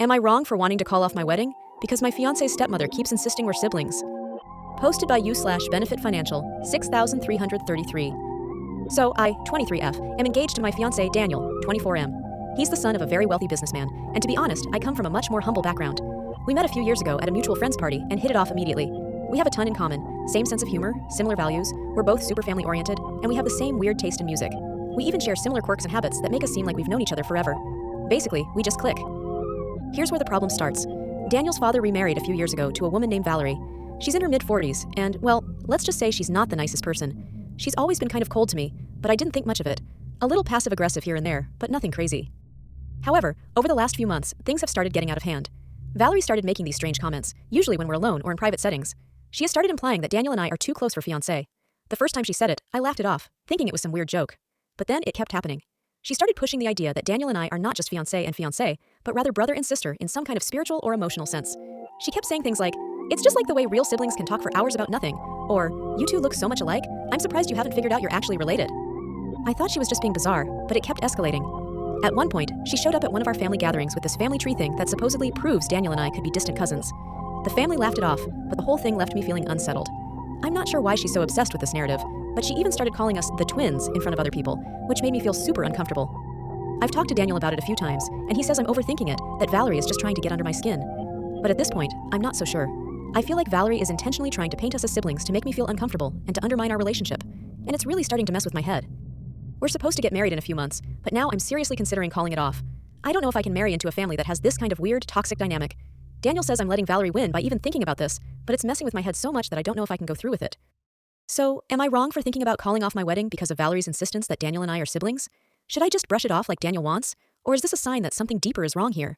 Am I wrong for wanting to call off my wedding? Because my fiance's stepmother keeps insisting we're siblings. Posted by u/benefit financial, 6,333. So I, 23F, am engaged to my fiance Daniel, 24M. He's the son of a very wealthy businessman, and to be honest, I come from a much more humble background. We met a few years ago at a mutual friends party and hit it off immediately. We have a ton in common, same sense of humor, similar values, we're both super family oriented, and we have the same weird taste in music. We even share similar quirks and habits that make us seem like we've known each other forever. Basically, we just click. Here's where the problem starts. Daniel's father remarried a few years ago to a woman named Valerie. She's in her mid-40s, and, well, let's just say she's not the nicest person. She's always been kind of cold to me, but I didn't think much of it. A little passive-aggressive here and there, but nothing crazy. However, over the last few months, things have started getting out of hand. Valerie started making these strange comments, usually when we're alone or in private settings. She has started implying that Daniel and I are too close for fiancé. The first time she said it, I laughed it off, thinking it was some weird joke. But then it kept happening. She started pushing the idea that Daniel and I are not just fiancé and fiancée, but rather brother and sister in some kind of spiritual or emotional sense. She kept saying things like, "It's just like the way real siblings can talk for hours about nothing," or, "You two look so much alike, I'm surprised you haven't figured out you're actually related." I thought she was just being bizarre, but it kept escalating. At one point, she showed up at one of our family gatherings with this family tree thing that supposedly proves Daniel and I could be distant cousins. The family laughed it off, but the whole thing left me feeling unsettled. I'm not sure why she's so obsessed with this narrative, but she even started calling us the twins in front of other people, which made me feel super uncomfortable. I've talked to Daniel about it a few times, and he says I'm overthinking it, that Valerie is just trying to get under my skin. But at this point, I'm not so sure. I feel like Valerie is intentionally trying to paint us as siblings to make me feel uncomfortable and to undermine our relationship, and it's really starting to mess with my head. We're supposed to get married in a few months, but now I'm seriously considering calling it off. I don't know if I can marry into a family that has this kind of weird, toxic dynamic. Daniel says I'm letting Valerie win by even thinking about this, but it's messing with my head so much that I don't know if I can go through with it. So, am I wrong for thinking about calling off my wedding because of Valerie's insistence that Daniel and I are siblings? Should I just brush it off like Daniel wants? Or is this a sign that something deeper is wrong here?